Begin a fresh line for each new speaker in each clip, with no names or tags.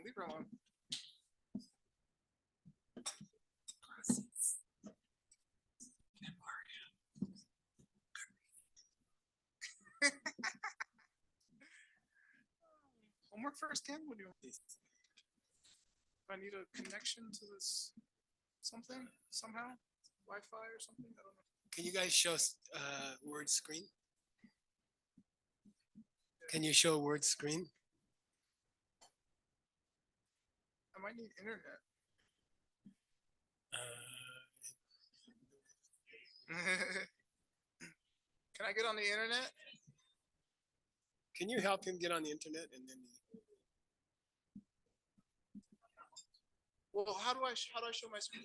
Leave her alone. Homework first, Ken? What do you want? If I need a connection to this something, somehow? Wi-Fi or something? I don't know.
Can you guys show word screen? Can you show word screen?
I might need internet. Can I get on the internet?
Can you help him get on the internet and then?
Well, how do I show my screen?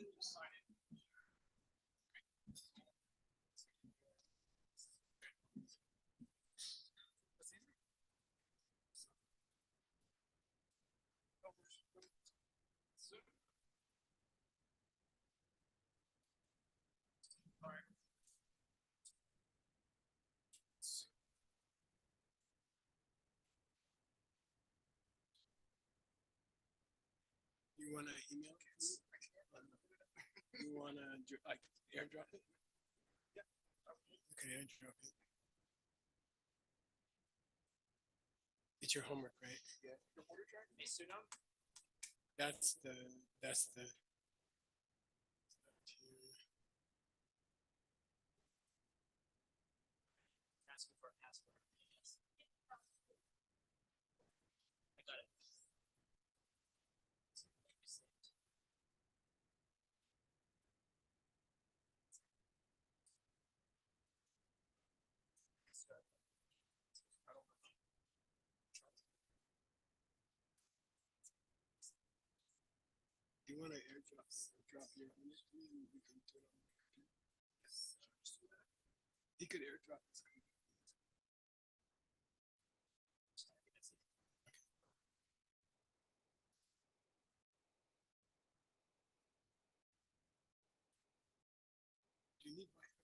You want to email it? You want to like airdrop it?
Yeah.
You can airdrop it. It's your homework, right?
Yeah. Your order track?
That's the.
Asking for a password. Yes. I got it.
Do you want to airdrop your image? We can do it on the computer. He could airdrop his computer. Do you need Wi-Fi?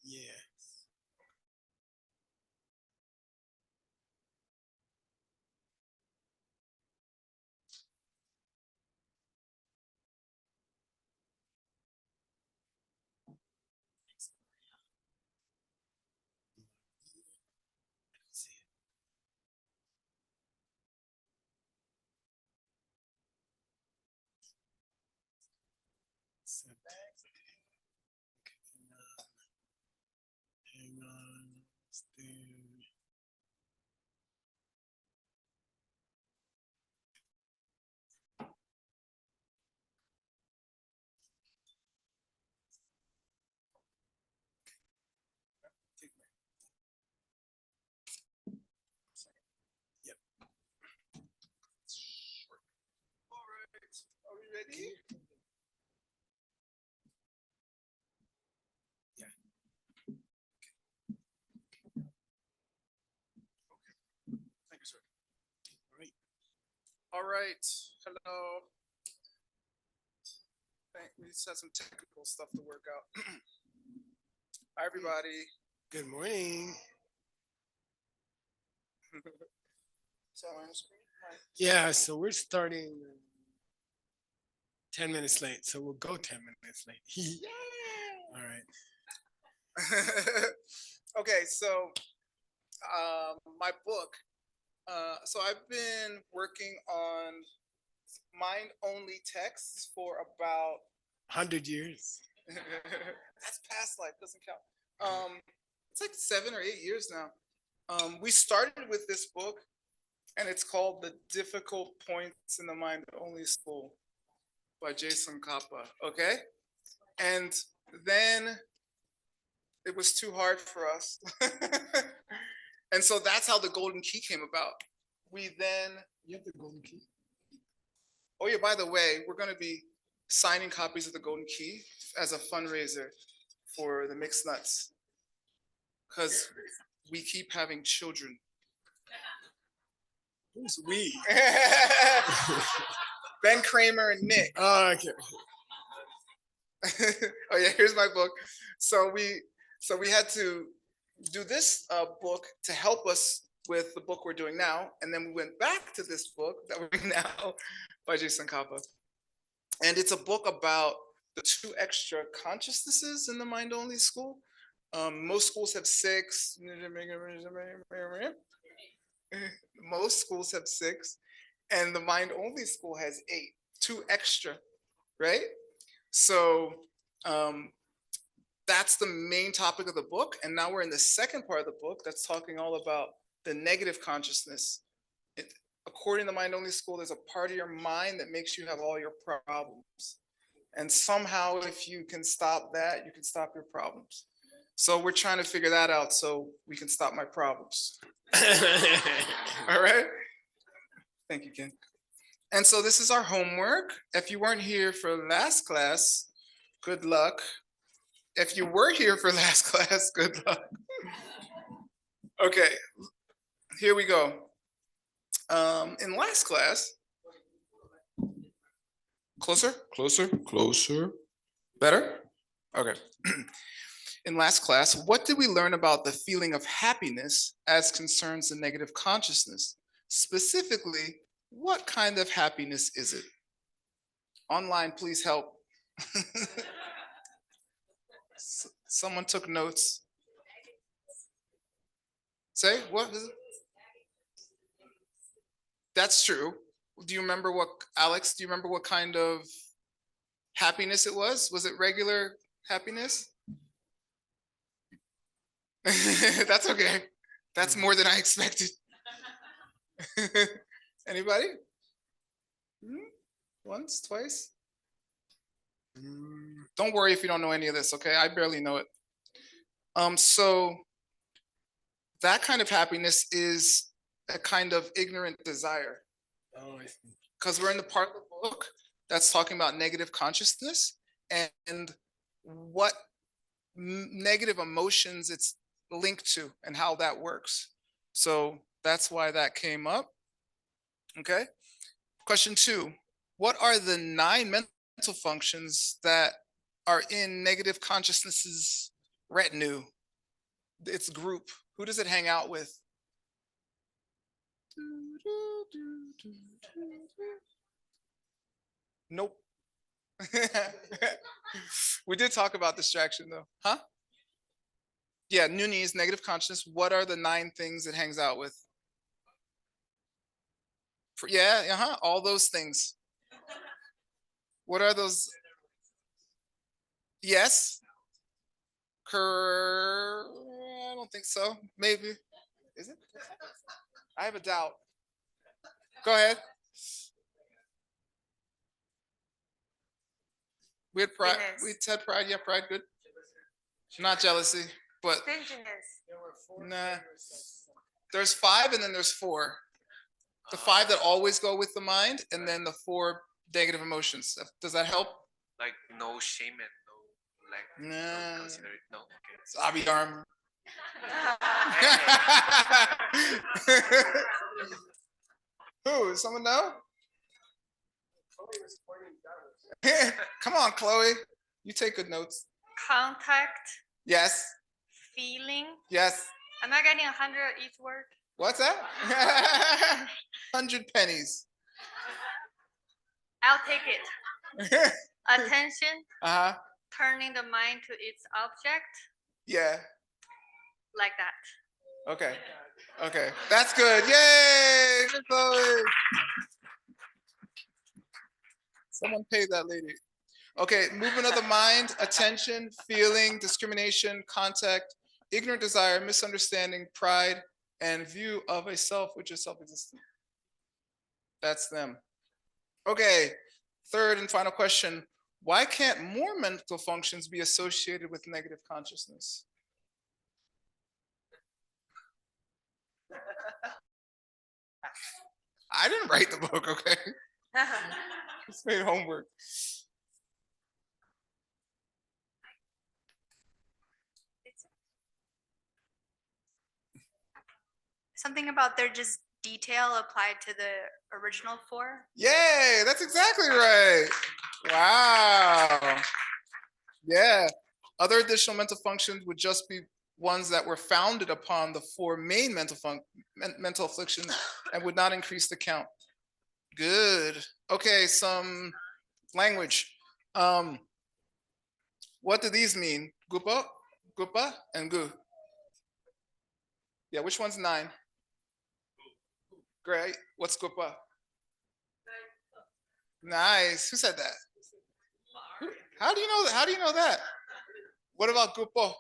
Yeah. Hang on. Yep.
All right. Are we ready?
Yeah.
Thank you, sir.
All right.
All right. Hello. We just had some technical stuff to work out. Hi, everybody.
Good morning.
So on screen? Hi.
Yeah, so we're starting 10 minutes late, so we'll go 10 minutes late. All right.
Okay, so my book. So I've been working on mind-only texts for about
100 years.
that's past life, doesn't count. It's like 7 or 8 years now. We started with this book, and it's called The Difficult Points in the Mind Only School by Jason Kappa. Okay, and then it was too hard for us, and so that's how the Golden Key came about. We then,
You have the golden key?
oh yeah, by the way, we're going to be signing copies of the Golden Key as a fundraiser for the Mixed Nuts, because we keep having children.
Who's we?
Ben Kramer and Nick.
Oh, okay.
Oh yeah, here's my book. So So we had to do this book to help us with the book we're doing now. And then we went back to this book that we're doing now by Jason Kappa. And it's a book about the 2 extra consciousnesses in the mind-only school. Most schools have 6. Most schools have 6. And the mind-only school has 8, 2 extra, right? So that's the main topic of the book. And now we're in the second part of the book that's talking all about the negative consciousness. According to mind-only school, there's a part of your mind that makes you have all your problems. And somehow, if you can stop that, you can stop your problems. So we're trying to figure that out so we can stop my problems. All right? Thank you, Ken. And so this is our homework. If you weren't here for last class, good luck. If you were here for last class, good luck. Okay, here we go. In last class, closer. Better? Okay. In last class, what did we learn about the feeling of happiness as concerns the negative consciousness? Specifically, what kind of happiness is it? Online, please help. Someone took notes. Say, what is it? That's true. Do you remember Alex, do you remember what kind of happiness it was? Was it regular happiness? That's okay. That's more than I expected. Anybody? Once, twice? Don't worry if you don't know any of this, okay? I barely know it. So that kind of happiness is a kind of ignorant desire.
Oh, I see.
Because we're in the part of the book that's talking about negative consciousness and what negative emotions it's linked to and how that works. So that's why that came up. Okay. Question 2. What are the 9 mental functions that are in negative consciousness's retinue? Its group. Who does it hang out with? Nope. We did talk about distraction though. Huh? Yeah, Nuni is negative consciousness. What are the 9 things it hangs out with? Yeah, all those things. What are those? Yes. I don't think so. Maybe. Is it? I have a doubt. Go ahead. We had pride. We had pride. Yeah, pride. Good. Not jealousy, but
Stinginess.
nah. There's 5, and then there's 4. The 5 that always go with the mind, and then the 4 negative emotions. Does that help?
Like no shame and no like
Nah.
don't consider it. No. Okay.
It's Abhidharma. Who? Someone know? Come on, Chloe. You take good notes.
Contact,
Yes.
feeling.
Yes.
I'm not getting 100 each word.
What's that? 100 pennies.
I'll take it. Attention,
Uh-huh.
turning the mind to its object,
Yeah.
like that.
Okay. Okay. That's good. Yay! Good, Chloe. Someone pay that lady. Okay, movement of the mind, attention, feeling, discrimination, contact, ignorant desire, misunderstanding, pride, and view of a self which is self-existent. That's them. Okay, third and final question. Why can't more mental functions be associated with negative consciousness? I didn't write the book, okay? Just made homework.
Something about their just detail applied to the original 4.
Yay, that's exactly right. Wow. Yeah. Other additional mental functions would just be ones that were founded upon the four main mental afflictions and would not increase the count. Good. Okay, some language. What do these mean? Gupa, gupa, and gu. Yeah, which one's 9? Great. What's gupa? Nice. Who said that? How do you know that? How do you know that? What about gupo?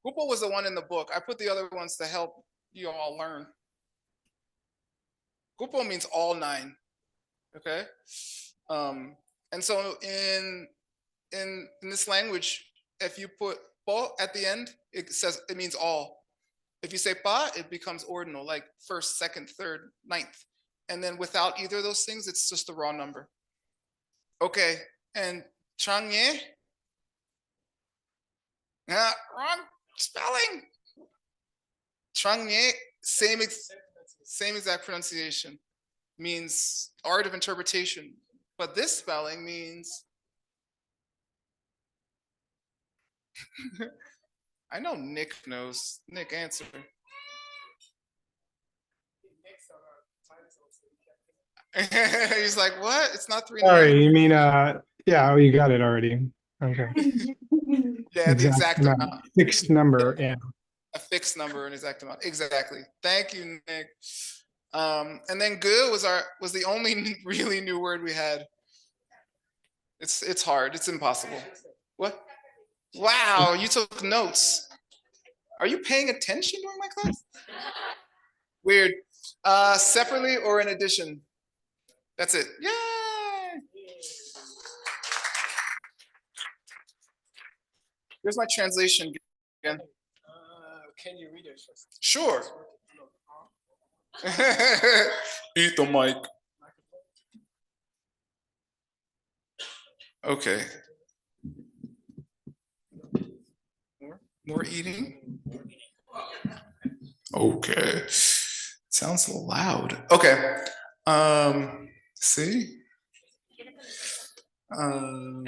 Gupo was the one in the book. I put the other ones to help you all learn. Gupo means all 9. Okay. And so in this language, if you put po at the end, it means all. If you say pa, it becomes ordinal, like first, second, third, ninth. And then without either of those things, it's just a raw number. Okay. And changye? Wrong spelling. Changye, same exact pronunciation. Means art of interpretation. But this spelling means I know Nick knows. Nick, answer. He's like, what? It's not 3
Sorry, you mean yeah, you got it already. Okay.
Yeah, the exact amount.
Fixed number, yeah.
A fixed number, an exact amount. Exactly. Thank you, Nick. And then "gu" was the only really new word we had. It's hard. It's impossible. What? Wow, you took notes. Are you paying attention during my class? Weird. Separately or in addition? That's it. Yay! Here's my translation again.
Can you read it first?
Sure. Eat the mic. Okay. More eating? Okay. Sounds loud. Okay. See?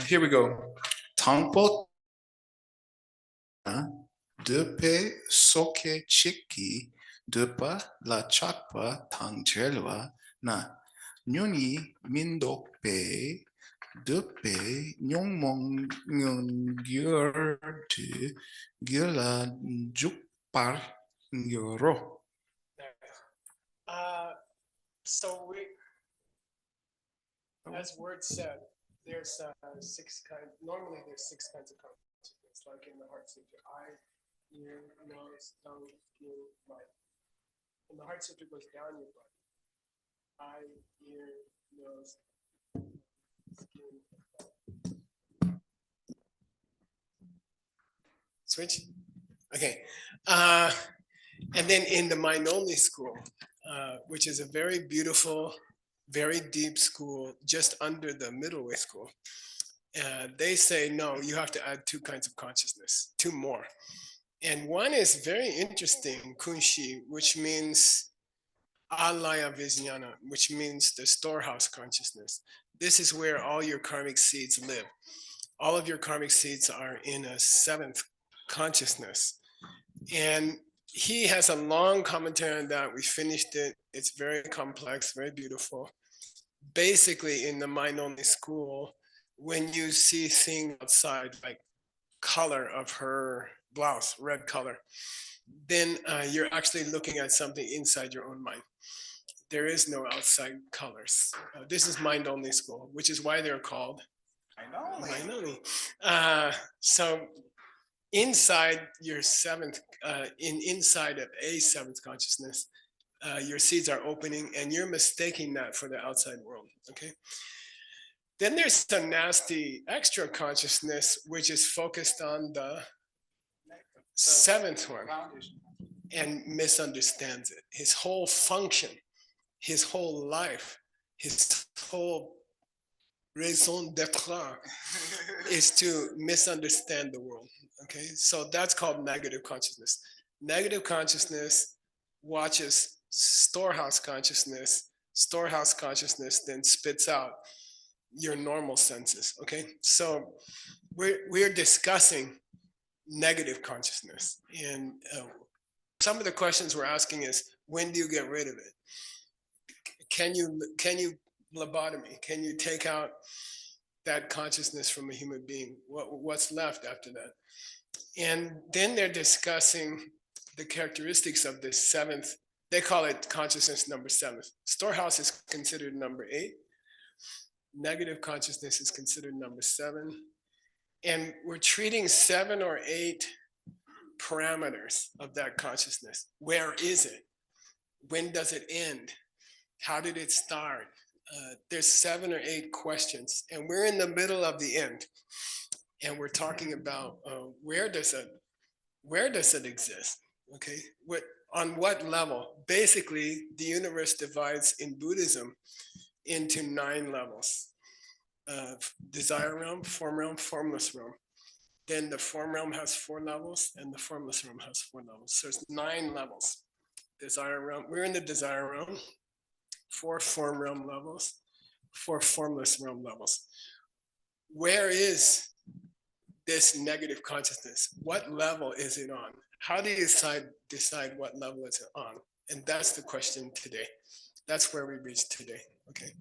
Here we go. Tangpo de soke chiki depa la chakpa tangjelwa na nyuni mindok pe depe nyongmong nyongyur tu gila jukpar nyoro.
So as Word said, there's 6 kinds. Normally, there's 6 kinds of consciousness, like in the heart sutra: eye, ear, nose, tongue, skin, mind. And the heart sutra goes down your body: eye, ear, nose, skin. Switch. Okay. And then in the mind only school, which is a very beautiful, very deep school just under the middle way school, they say, no, you have to add 2 kinds of consciousness, 2 more. And one is very interesting, kunshi, which means alaya vijnana, which means the storehouse consciousness. This is where all your karmic seeds live. All of your karmic seeds are in a 7th consciousness. And he has a long commentary on that. We finished it. It's very complex, very beautiful. Basically, in the mind-only school, when you see things outside, like color of her blouse, red color, then you're actually looking at something inside your own mind. There is no outside colors. This is mind-only school, which is why they're called mind-only. So inside your 7th, inside of a 7th consciousness, your seeds are opening, and you're mistaking that for the outside world. Okay. Then there's a nasty extra consciousness, which is focused on the 7th one and misunderstands it. His whole function, his whole life, his whole raison d'être is to misunderstand the world. Okay, so that's called negative consciousness. Negative consciousness watches storehouse consciousness storehouse consciousness then spits out your normal senses. Okay, so we're discussing negative consciousness, and some of the questions we're asking is, when do you get rid of it? Can you lobotomy? Can you take out that consciousness from a human being? What's left after that? And then they're discussing the characteristics of the seventh. They call it consciousness number 7. Storehouse is considered number 8. Negative consciousness is considered number 7. And we're treating 7 or 8 parameters of that consciousness. Where is it? When does it end? How did it start? There's 7 or 8 questions, and we're in the middle of the end. And we're talking about where does it exist? Okay, on what level? Basically, the universe divides in Buddhism into 9 levels: desire realm, form realm, formless realm. Then the form realm has 4 levels, and the formless realm has 4 levels. So it's 9 levels. Desire realm. We're in the desire realm. 4 form realm levels, 4 formless realm levels. Where is this negative consciousness? What level is it on? How do you decide what level is it on? And that's the question today. That's where we reach today. Okay.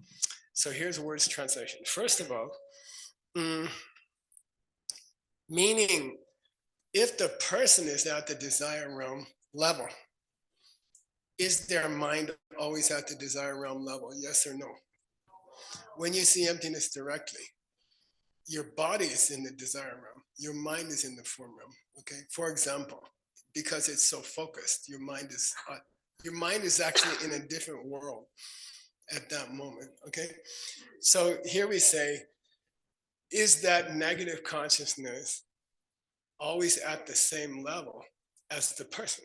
So here's a words translation. First of all, meaning if the person is at the desire realm level, is their mind always at the desire realm level? Yes or no? When you see emptiness directly, your body is in the desire realm. Your mind is in the form realm. Okay. For example, because it's so focused, your mind is actually in a different world at that moment. Okay. So here we say, is that negative consciousness always at the same level as the person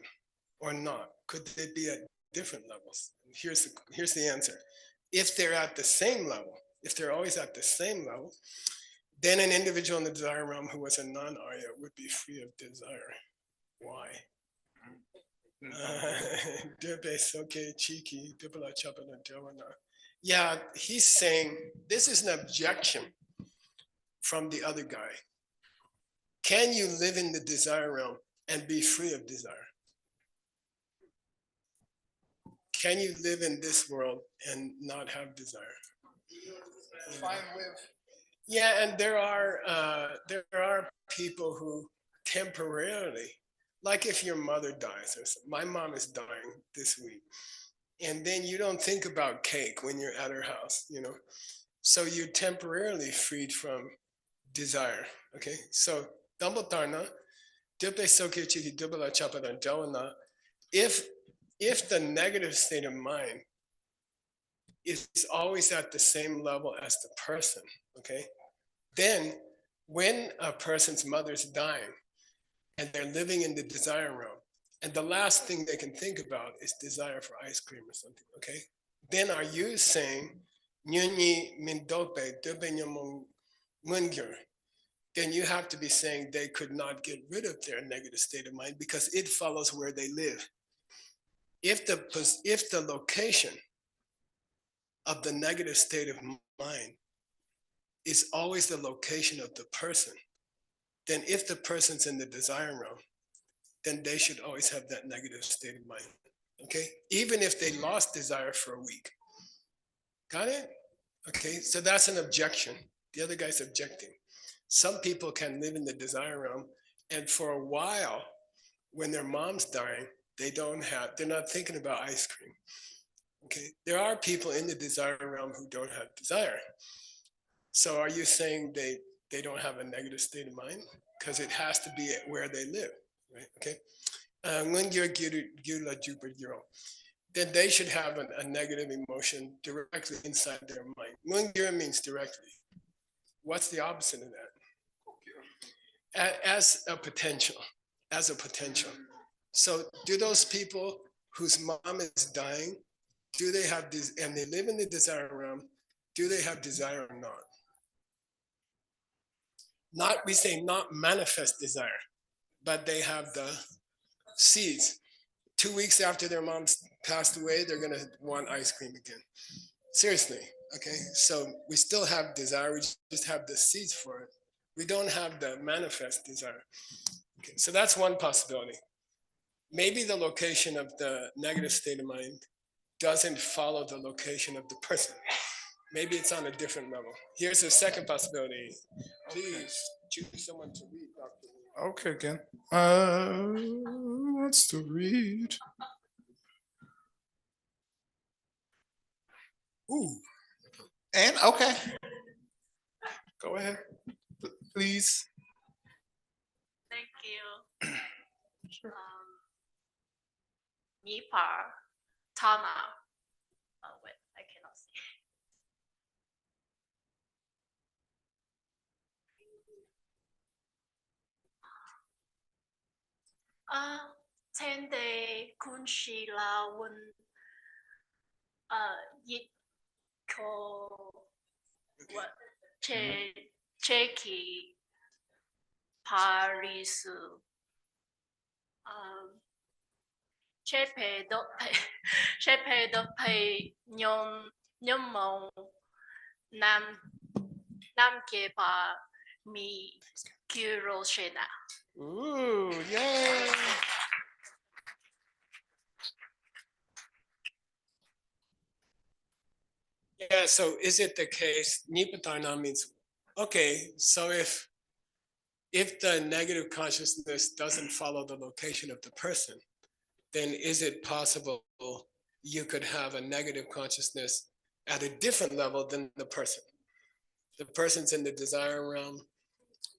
or not? Could they be at different levels? Here's the answer. If they're at the same level, if they're always at the same level, then an individual in the desire realm who was a non-Arya would be free of desire. Why? Yeah, he's saying this is an objection from the other guy. Can you live in the desire realm and be free of desire? Can you live in this world and not have desire?
Fine with.
Yeah, and there are people who temporarily, like if your mother dies, or my mom is dying this week, and then you don't think about cake when you're at her house, so you're temporarily freed from desire. Okay, so if the negative state of mind is always at the same level as the person, okay, then when a person's mother's dying and they're living in the desire realm, and the last thing they can think about is desire for ice cream or something, okay, then are you saying Nyunyi Mindope Dubenyamung Mungyur? Then you have to be saying they could not get rid of their negative state of mind because it follows where they live. If the location of the negative state of mind is always the location of the person, then if the person's in the desire realm, then they should always have that negative state of mind. Okay, even if they lost desire for a week. Got it? Okay, so that's an objection. The other guy's objecting. Some people can live in the desire realm, and for a while, when their mom's dying, they're not thinking about ice cream. Okay, there are people in the desire realm who don't have desire. So are you saying they don't have a negative state of mind? Because it has to be where they live, right? Okay. Then they should have a negative emotion directly inside their mind. Mungyur means directly. What's the opposite of that? As a potential. So do those people whose mom is dying, do they have this, and they live in the desire realm, do they have desire or not? We say not manifest desire, but they have the seeds. 2 weeks after their mom's passed away, they're gonna want ice cream again. Seriously, okay? So we still have desire, we just have the seeds for it. We don't have the manifest desire. Okay, so that's one possibility. Maybe the location of the negative state of mind doesn't follow the location of the person. Maybe it's on a different level. Here's the second possibility. Please choose someone to read, Dr. Lee.
Okay, again. Who wants to read?
Ooh,
And okay, go ahead, please.
Thank you. Nipar, Tama. Oh wait, I cannot see. Tende Kunshila Wun Yitko what Cheki Parisu Chepe Dope Nyom Nam Namke Pa Mi Kuro Shena.
ooh, yay. Yeah, so is it the case, Nipatarna means, okay, so if the negative consciousness doesn't follow the location of the person, then is it possible you could have a negative consciousness at a different level than the person? The person's in the desire realm,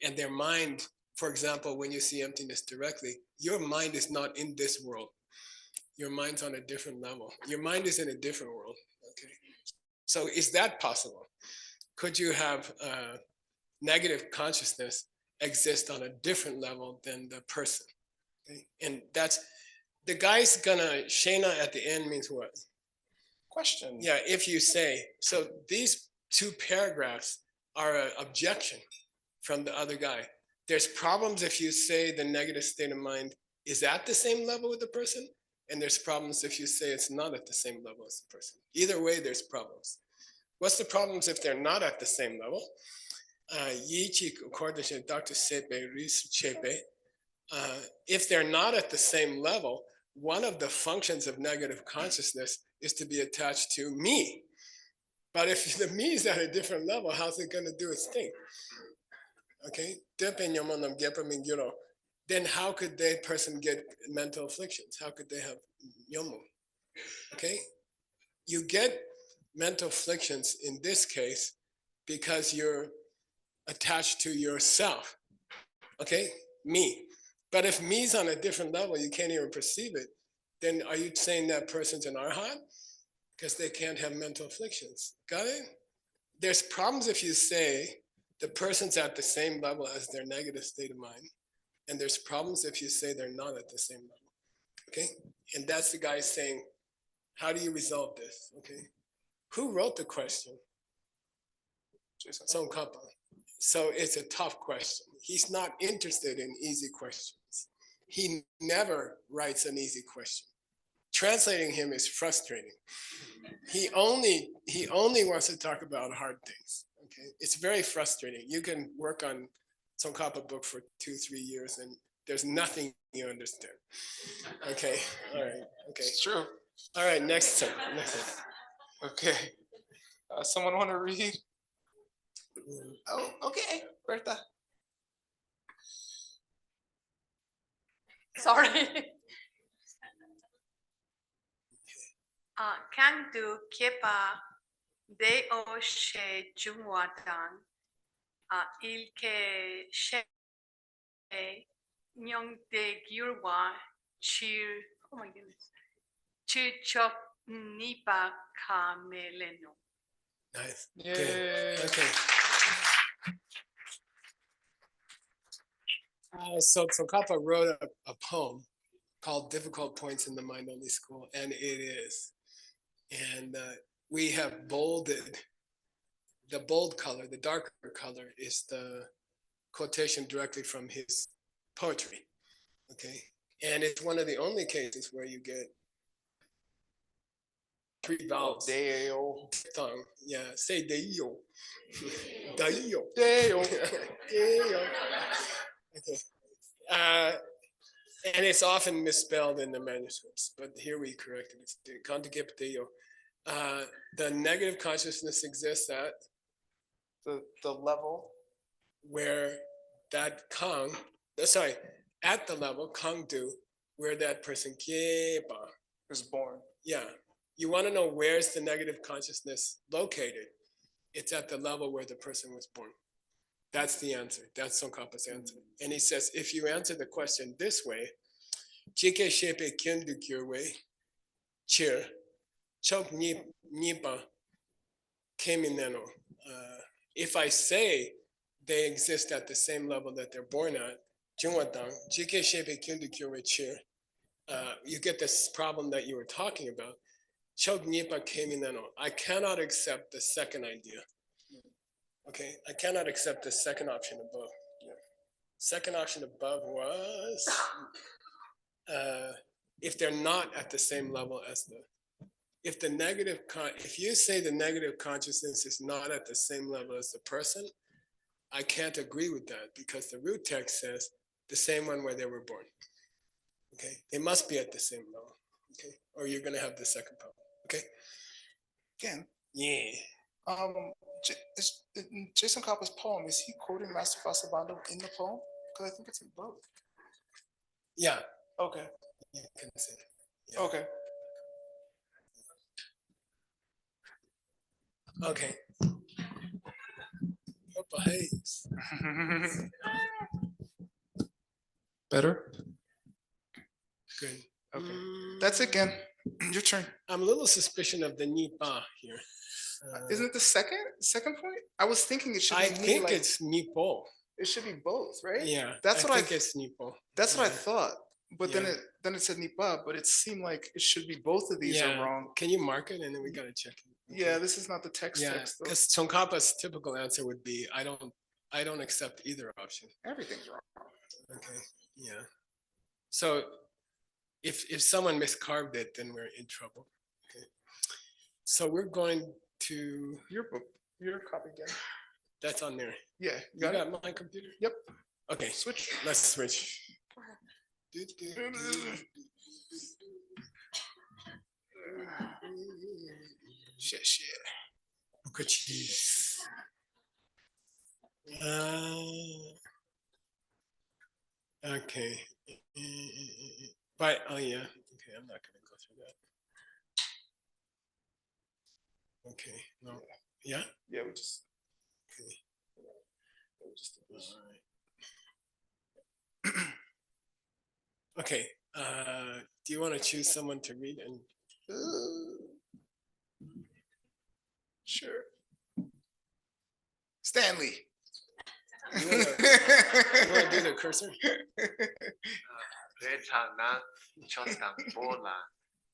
and their mind, for example, when you see emptiness directly, your mind is not in this world. Your mind's on a different level. Your mind is in a different world. Okay. So is that possible? Could you have negative consciousness exist on a different level than the person? Okay? And that's the guy's gonna Shena at the end means what?
Question.
Yeah, if you say so, these two paragraphs are an objection from the other guy. There's problems if you say the negative state of mind is at the same level with the person, and there's problems if you say it's not at the same level as the person. Either way, there's problems. What's the problems if they're not at the same level? Yichi, according to Dr. Sepe, if they're not at the same level, one of the functions of negative consciousness is to be attached to me. But if the me is at a different level, how's it going to do its thing? Okay, then how could that person get mental afflictions? How could they have yomu? Okay, you get mental afflictions in this case because you're attached to yourself. Okay, me. But if me's on a different level, you can't even perceive it, then are you saying that person's an arhat? Because they can't have mental afflictions. Got it? There's problems if you say the person's at the same level as their negative state of mind. And there's problems if you say they're not at the same level. Okay? And that's the guy saying, how do you resolve this? Okay? Who wrote the question? Tsongkhapa. So it's a tough question. He's not interested in easy questions. He never writes an easy question. Translating him is frustrating. He only wants to talk about hard things. Okay, it's very frustrating. You can work on Tsongkhapa book for 2-3 years and there's nothing you understand. Okay, all right, okay.
It's true.
All right, next one.
Okay. Someone want to read? Oh, okay, Berta.
Sorry.
Kandu Kepa Deo She Jungwatan Ilke She Nyong De Gyurwa Chir, oh my goodness, Chichok Nipa Kameleno.
Nice.
Yay.
Good. Okay. So Tsongkhapa wrote a poem called Difficult Points in the Mind Only School, and it is. And we have bolded, the bold color, the darker color is the quotation directly from his poetry, okay? And it's one of the only cases where you get 3 vowels.
Deo.
Tongue. Yeah, say Deo. Deo.
Deo.
Deo. Okay. And it's often misspelled in the manuscripts, but here we corrected it. Conjugate Deo. The negative consciousness exists at
The level.
where that at the level, Kang do, where that person Kieba.
Was born.
Yeah. You want to know where's the negative consciousness located? It's at the level where the person was born. That's the answer. That's Tsongkhapa's answer. And he says, if you answer the question this way, Jike shepe kendu kyurwe, chir, chok nipa kemineno. If I say they exist at the same level that they're born at, Jungwatang, Jike shepe kendu kyurwe chir, you get this problem that you were talking about. Chok nipa kemineno. I cannot accept the second idea. Okay, I cannot accept the second option above. Second option above was if they're not at the same level as if you say the negative consciousness is not at the same level as the person, I can't agree with that because the root text says the same one where they were born. Okay, they must be at the same level. Okay, or you're gonna have the second problem. Okay.
Again.
Yeah.
Jason Copper's poem, is he quoting Master Fasabando in the poem? Because I think it's in both.
Yeah.
Okay.
You can say. Yeah.
Okay.
Okay. Purple haze.
Better?
Good.
Okay. That's it, Gen. Your turn.
I'm a little suspicious of the nipa here.
Isn't it the second point? I was thinking it should be.
I think it's nipo.
It should be both, right?
Yeah.
That's what I
think it's nipo.
That's what I
Yeah.
thought. But
Yeah.
then it said nipa, but it seemed like it should be both of these are wrong.
Can you mark it and then we gotta check it?
Yeah, this is not the text
Yeah,
text though.
because Tsongkhapa's typical answer would be I don't accept either option.
Everything's wrong.
Okay. Yeah. So if someone miscarved it, then we're in trouble. Okay. So we're going to
Your book, your copy again.
that's on there.
Yeah,
You
got it?
got my computer?
Yep.
Okay,
Switch.
let's switch.
Shit.
Book of cheese. Okay. But oh yeah. Okay, I'm not gonna go through that. Okay. No. Yeah.
Yeah, we just.
Okay.
we just did this.
All right. Okay. Do you want to choose someone to read and
Sure. Stanley.
you want to do the cursor?
Retana chotang bola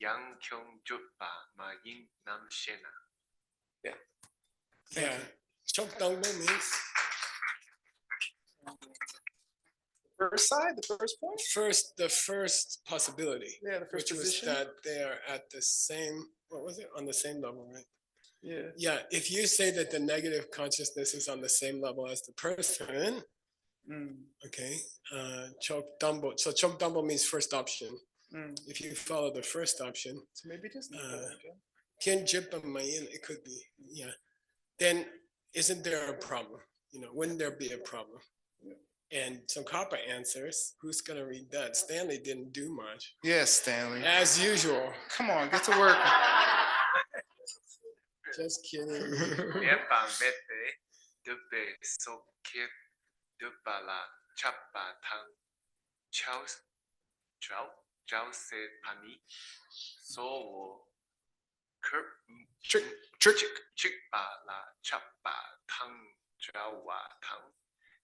yang kyung jutba ma yin nam shena.
Yeah. Chokdongbo means
First side, the first point?
the first possibility.
Yeah, the first
Which was
position.
that they are at the same, what was it? On the same level, right?
Yeah.
Yeah, if you say that the negative consciousness is on the same level as the person, okay, chokdongbo. So chokdongbo means first option. If you follow the first option,
So maybe it is.
Kenjipamayin, it could be, yeah. Then isn't there a problem? Wouldn't there be a problem? And Tsongkhapa answers, who's gonna read that? Stanley didn't do much.
Yes, Stanley.
As usual.
Come on, get to work.
Just kidding.
Yepa mete dube sokit dubala chapa tang chao se pani so wo
Trick.
chikpa la chapa tang chao wa tang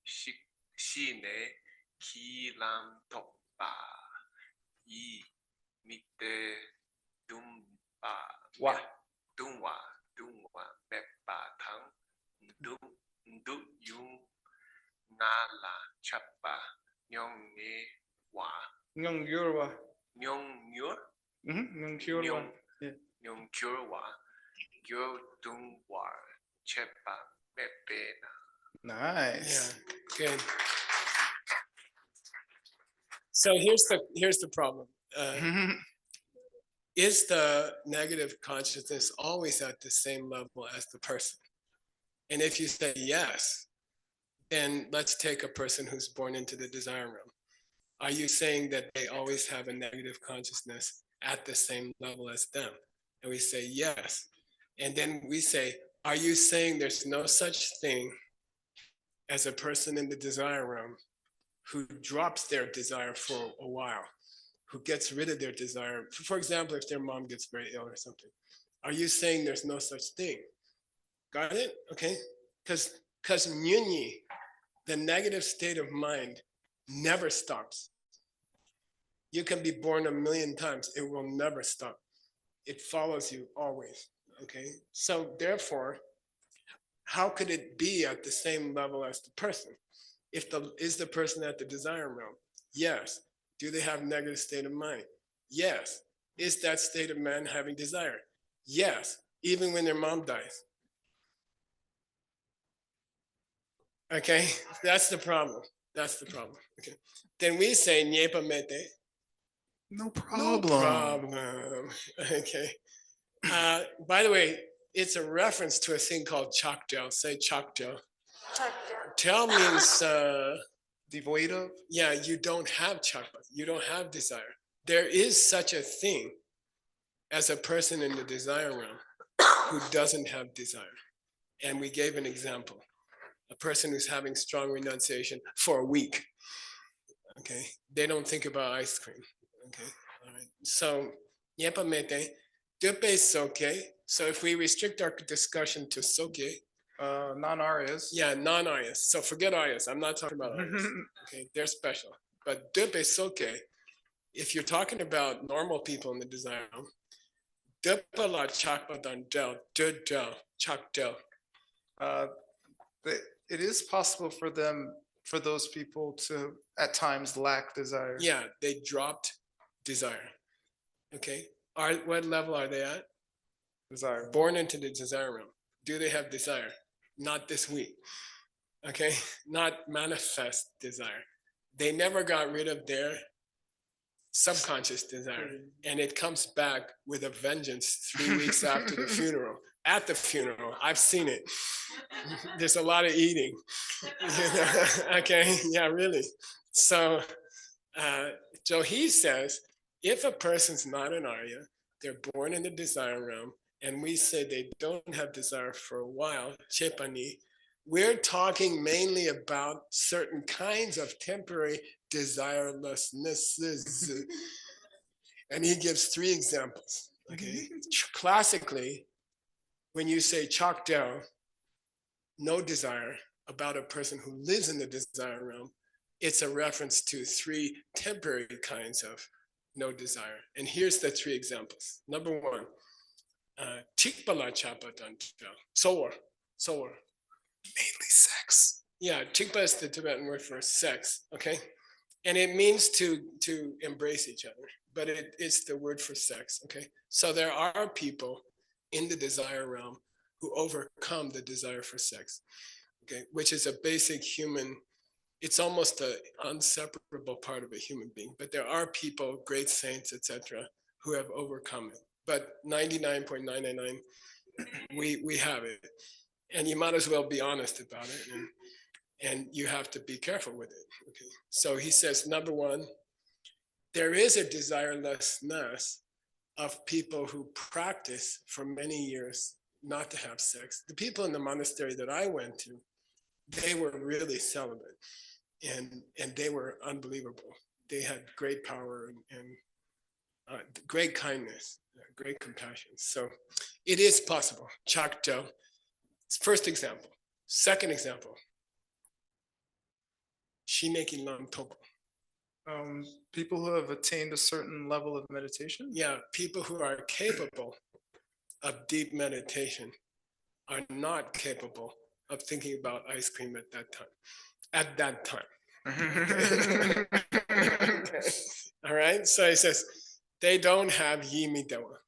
shi ne ki lam tok ba yi mite dum ba
Wa.
Dungwa Bepa Tang Ndu Yung Nala Chapa Nyong Ne Wa
Ngong Myunggyurwa.
Myungmur,
Myunggyurwa. Yeah.
Myunggyurwa, Gyodungwar, Chepa, Mepena.
Nice.
Yeah, good. So here's the problem. Is the negative consciousness always at the same level as the person? And if you say yes, then let's take a person who's born into the desire realm. Are you saying that they always have a negative consciousness at the same level as them? And we say yes. And then we say, are you saying there's no such thing as a person in the desire realm who drops their desire for a while, who gets rid of their desire? For example, if their mom gets very ill or something, are you saying there's no such thing? Got it? Okay. Because Nyunyi, the negative state of mind, never stops. You can be born a million times, it will never stop. It follows you always. Okay. So therefore, how could it be at the same level as the person? Is the person at the desire realm? Yes. Do they have negative state of mind? Yes. Is that state of man having desire? Yes. Even when their mom dies. Okay, that's the problem. That's the problem. Okay. Then we say Nyepa Mete.
No
No
problem.
problem. Okay. By the way, it's a reference to a thing called Chakdel. Say Chakdel. Tel means,
Devoid of?
yeah, you don't have chakra. You don't have desire. There is such a thing as a person in the desire realm who doesn't have desire. And we gave an example. A person who's having strong renunciation for a week. Okay. They don't think about ice cream. Okay. All right. So, Nyepa Mete, Dupe Soke. So if we restrict our discussion to Soke,
Non-Aryas.
yeah, non-Aryas. So forget Aryas. I'm not talking about Aryas. Okay, they're special. But Dupe Soke, if you're talking about normal people in the desire realm, Dupe la Chakpa Dan Del, Del, Chak Del.
It is possible for them, for those people to at times lack desire.
Yeah, they dropped desire. Okay. What level are they at?
Desire.
Born into the desire realm. Do they have desire? Not this week. Okay. Not manifest desire. They never got rid of their subconscious desire. And it comes back with a vengeance 3 weeks after the funeral. At the funeral, I've seen it. There's a lot of eating. Okay, yeah, really. So he says, if a person's not an Arya, they're born in the desire realm, and we say they don't have desire for a while, Chepani, we're talking mainly about certain kinds of temporary desirelessnesses. And he gives 3 examples. Okay, classically, when you say Chakdel, no desire, about a person who lives in the desire realm, it's a reference to 3 temporary kinds of no desire. And here's the 3 examples. Number 1, Chikpala Chapadan, Sowar.
Mainly sex.
Yeah, Chikpa is the Tibetan word for sex, okay? And it means to embrace each other, but it's the word for sex, okay? So there are people in the desire realm who overcome the desire for sex, okay? Which is a basic human, it's almost an inseparable part of a human being, but there are people, great saints, etc., who have overcome it. But 99.999, we have it. And you might as well be honest about it, and you have to be careful with it. Okay. So he says, number 1, there is a desirelessness of people who practice for many years not to have sex. The people in the monastery that I went to, they were really celibate, and they were unbelievable. They had great power and great kindness, great compassion. So it is possible. Chakto. First example. Second example. Shineki Lam Toko.
People who have attained a certain level of meditation.
Yeah, people who are capable of deep meditation are not capable of thinking about ice cream at that time. All right. So he says they don't have yimi dewa,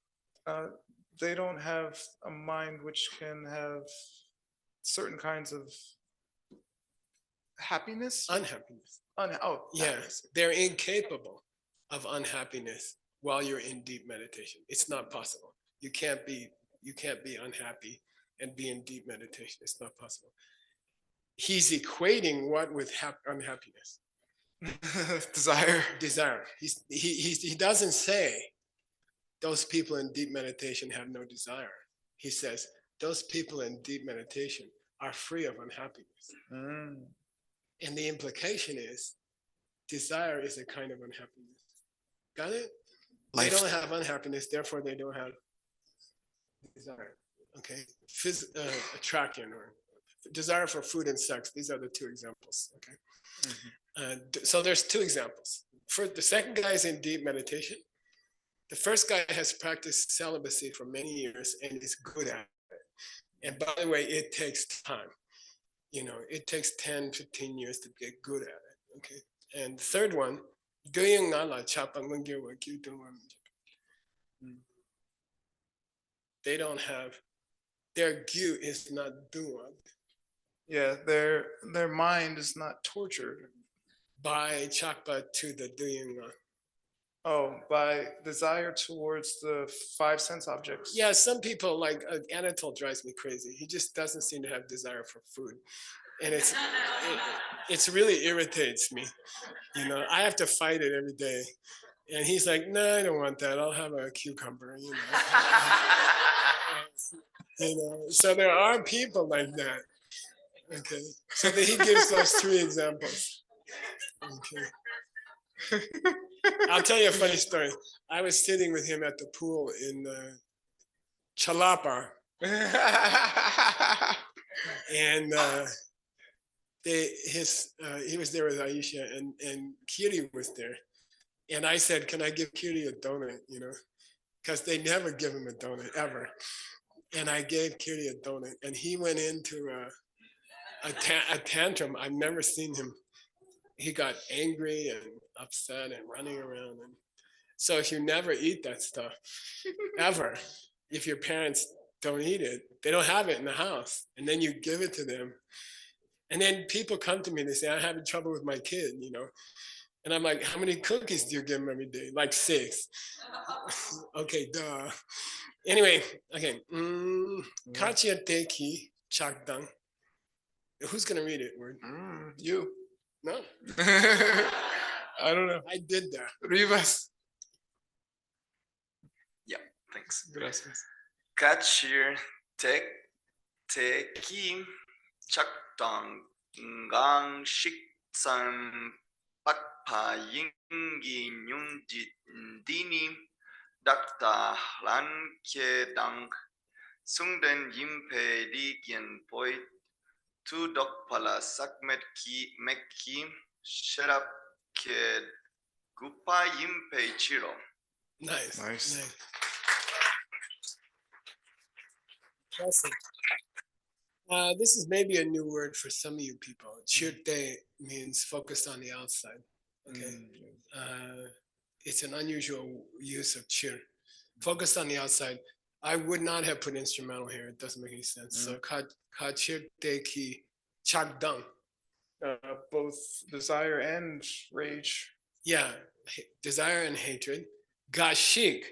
They don't have a mind which can have certain kinds of happiness.
unhappiness.
Oh,
Yeah,
happiness.
they're incapable of unhappiness while you're in deep meditation. It's not possible. You can't be unhappy and be in deep meditation. It's not possible. He's equating what with unhappiness?
Desire.
Desire. He doesn't say those people in deep meditation have no desire. He says those people in deep meditation are free of unhappiness.
Mm.
And the implication is desire is a kind of unhappiness. Got it? They don't have unhappiness, therefore they don't have desire. Okay. Attraction or desire for food and sex. These are the two examples. Okay. So there's two examples. For the second guy is in deep meditation. The first guy has practiced celibacy for many years and is good at it. And by the way, it takes time. You know, it takes 10, 15 years to get good at it. Okay. And the third one, they don't have, their gyu is not duan.
Yeah, their mind is not tortured.
By chakpa to the duyunga.
Oh, by desire towards the five sense objects.
Yeah, some people like Anatole drives me crazy. He just doesn't seem to have desire for food, and it's really irritates me. You know, I have to fight it every day, and he's like, "No, I don't want that. I'll have a cucumber." You know, you know. So there are people like that. Okay, so then he gives those three examples. Okay. I'll tell you a funny story. I was sitting with him at the pool in Chalapa, and he was there with Aisha, and Kiri was there. And I said, "Can I give Kiri a donut?" You know, because they never give him a donut ever. And I gave Kiri a donut, and he went into a tantrum. I've never seen him. He got angry and upset and running around. And so if you never eat that stuff, ever, if your parents don't eat it, they don't have it in the house, and then you give it to them. And then people come to me and they say, "I'm having trouble with my kid," you know. And I'm like, "How many cookies do you give him every day?" Like 6. Okay, duh. Anyway, okay. Kachia Teki Chakdang. Who's gonna read it? Word?
You.
No,
I don't know.
I did that.
Rivas.
Thanks.
Gracias.
Kachir tek teki chakdang ngang shiksan pakpa yingi nyunji dini dakta lan ke dang sungden yimpe ligien poi tu dok pala sakmet ki mekki sherap ke gupa yimpe chiro.
Nice.
Nice.
Awesome. This is maybe a new word for some of you people. Chirte means focused on the outside. Okay. It's an unusual use of chir. Focused on the outside. I would not have put instrumental here. It doesn't make any sense. So ka chirte ki chakdang.
Both desire and rage.
Yeah, desire and hatred. Gashik.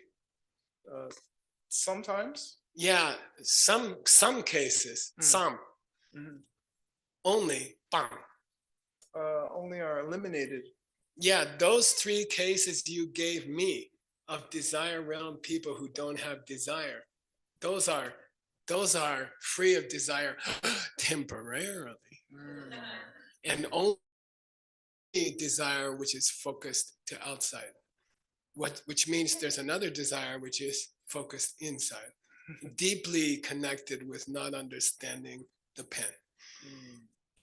Sometimes.
Yeah, some cases, some. Only bang.
Only are eliminated.
Yeah, those 3 cases you gave me of desire around people who don't have desire, those are free of desire temporarily. And only desire which is focused to outside. Which means there's another desire which is focused inside, deeply connected with not understanding the pen.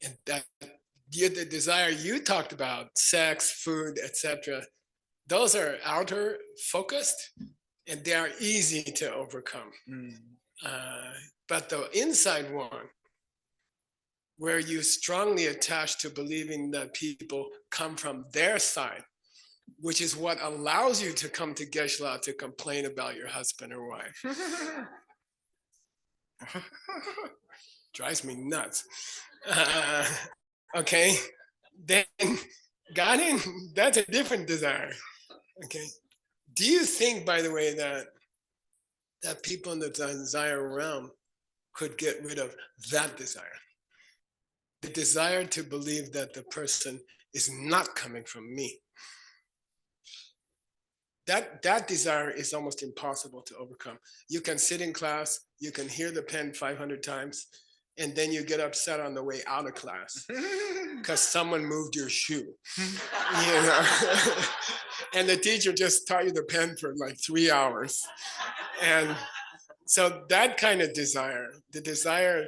And that the desire you talked about, sex, food, etc., those are outer focused and they are easy to overcome. But the inside one, where you strongly attach to believing that people come from their side, which is what allows you to come to Geshe to complain about your husband or wife. Drives me nuts. Okay, then Ganin, that's a different desire. Okay, do you think, by the way, that people in the desire realm could get rid of that desire? The desire to believe that the person is not coming from me. That desire is almost impossible to overcome. You can sit in class, you can hear the pen 500 times, and then you get upset on the way out of class because someone moved your shoe. You know? And the teacher just taught you the pen for like 3 hours. And so that kind of desire, the desire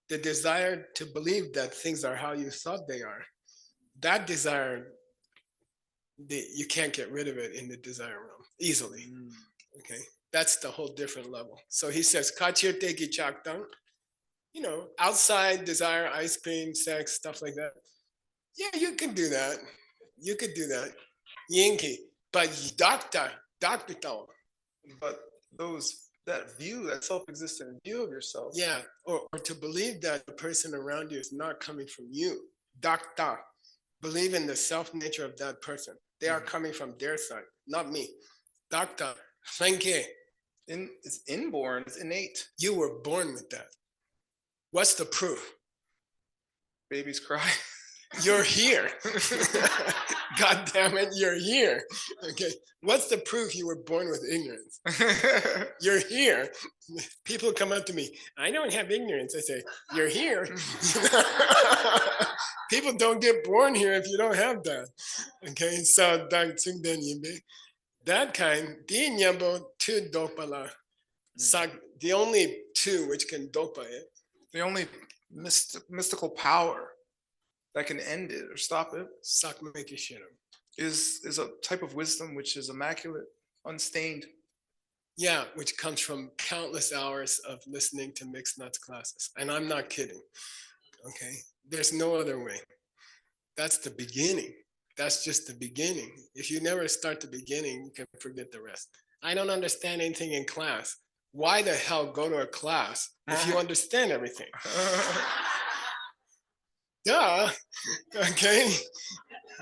to believe that things are how you thought they are, that desire, you can't get rid of it in the desire realm easily. Okay, that's the whole different level. So he says, "Kachirte chakdang," you know, outside desire, ice cream, sex, stuff like that. Yeah, you can do that. You could do that. Yinki, but doctor,
But that view, that self-existent view of yourself.
yeah, or to believe that the person around you is not coming from you. Doctor, believe in the self nature of that person. They are coming from their side, not me. Doctor, thank you.
It's inborn, it's innate.
You were born with that. What's the proof?
Babies cry.
You're here. God damn it, you're here. Okay. What's the proof you were born with ignorance? You're here. People come up to me, I don't have ignorance. I say, you're here. People don't get born here if you don't have that. Okay, so that kind, di nyambo tu dopala. The only two which can dopa it.
The only mystical power that can end it or stop it is a type of wisdom which is immaculate, unstained.
Yeah, which comes from countless hours of listening to mixed nuts classes. And I'm not kidding. Okay, there's no other way. That's the beginning. That's just the beginning. If you never start the beginning, you can forget the rest. I don't understand anything in class. Why the hell go to a class if you understand everything? Duh. Okay.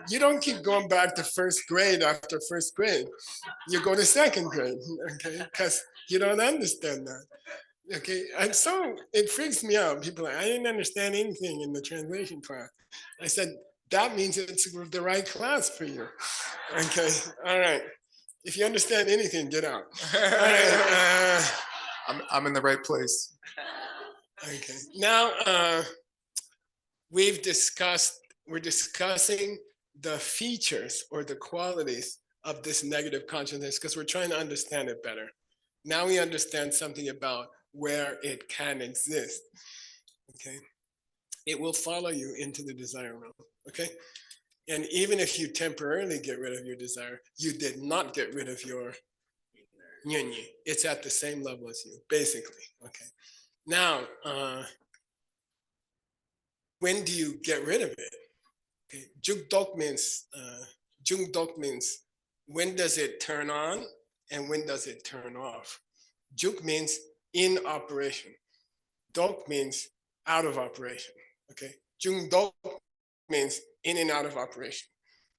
You don't keep going back to first grade after first grade. You go to second grade, okay? Because you don't understand that. Okay. And so it freaks me out. People are like, I didn't understand anything in the translation class. I said, that means it's the right class for you. Okay. All right. If you understand anything, get out. All right.
I'm in the right place.
Okay. Now we're discussing the features or the qualities of this negative consciousness because we're trying to understand it better. Now we understand something about where it can exist. Okay. It will follow you into the desire realm. Okay. And even if you temporarily get rid of your desire, you did not get rid of your nyunyi. It's at the same level as you, basically. Okay. Now, when do you get rid of it? Okay. Jungdok means when does it turn on and when does it turn off? Juk means in operation. Dok means out of operation. Okay. Jungdok means in and out of operation.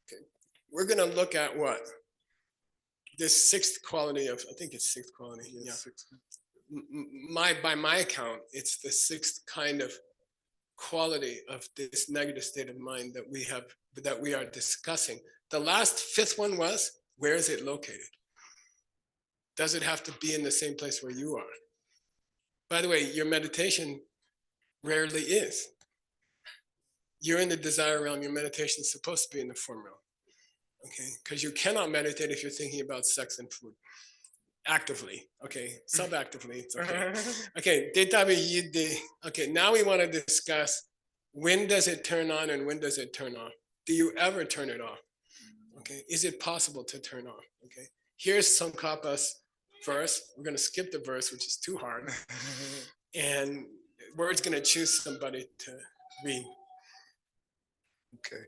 Okay. We're going to look at what? This sixth quality of, I think it's sixth quality. Yeah. By my account, it's the sixth kind of quality of this negative state of mind that we are discussing. The last fifth one was, where is it located? Does it have to be in the same place where you are? By the way, your meditation rarely is. You're in the desire realm, your meditation is supposed to be in the form realm. Okay, because you cannot meditate if you're thinking about sex and food. Actively, okay, subactively, it's okay. Okay, okay, now we want to discuss when does it turn on and when does it turn off? Do you ever turn it off? Okay, is it possible to turn off? Okay, here's Tsongkhapa's verse. We're going to skip the verse, which is too hard. And we're going to choose somebody Read.
Okay.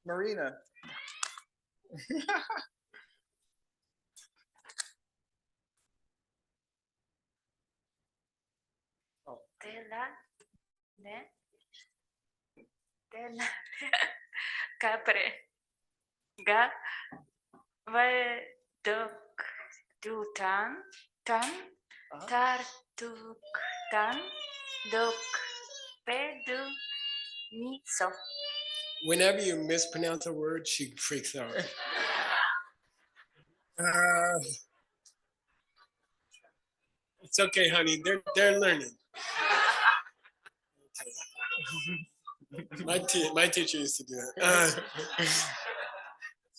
Marina.
Della, ne, della, capre, ga, vai, dok, dutan, tan,
Uh-huh.
tar, duk, tan, dok, pedu, miso.
Whenever you mispronounce a word, she freaks out. Uh, it's okay, honey. They're learning. My teacher used to do that.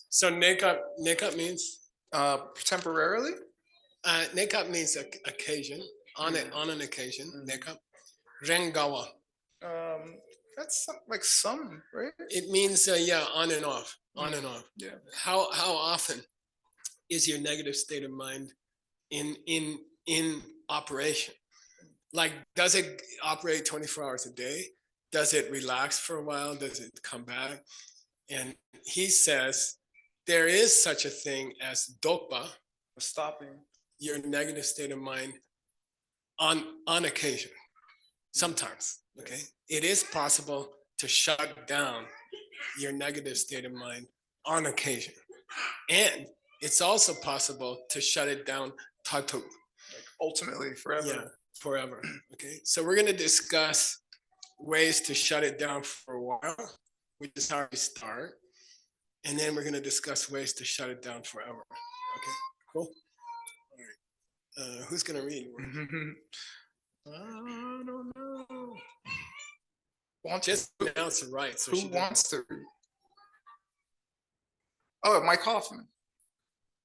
So nekap means
Temporarily?
nekap means occasion on an occasion. Nekap. Rengawa.
That's like some, right?
It means on and off, on and off.
Yeah.
How often is your negative state of mind in operation? Like, does it operate 24 hours a day? Does it relax for a while? Does it come back? And he says there is such a thing as dokpa,
Stopping.
your negative state of mind, on occasion, sometimes. Okay, it is possible to shut down your negative state of mind on occasion, and it's also possible to shut it down tatu.
Ultimately, forever.
Yeah, forever. Okay, so we're gonna discuss ways to shut it down for a while, which is how we start, and then we're gonna discuss ways to shut it down forever. Okay, cool. All right. Who's gonna read? I don't know. Just pronounce it right. So
Who wants to read? Oh, Mike Hoffman.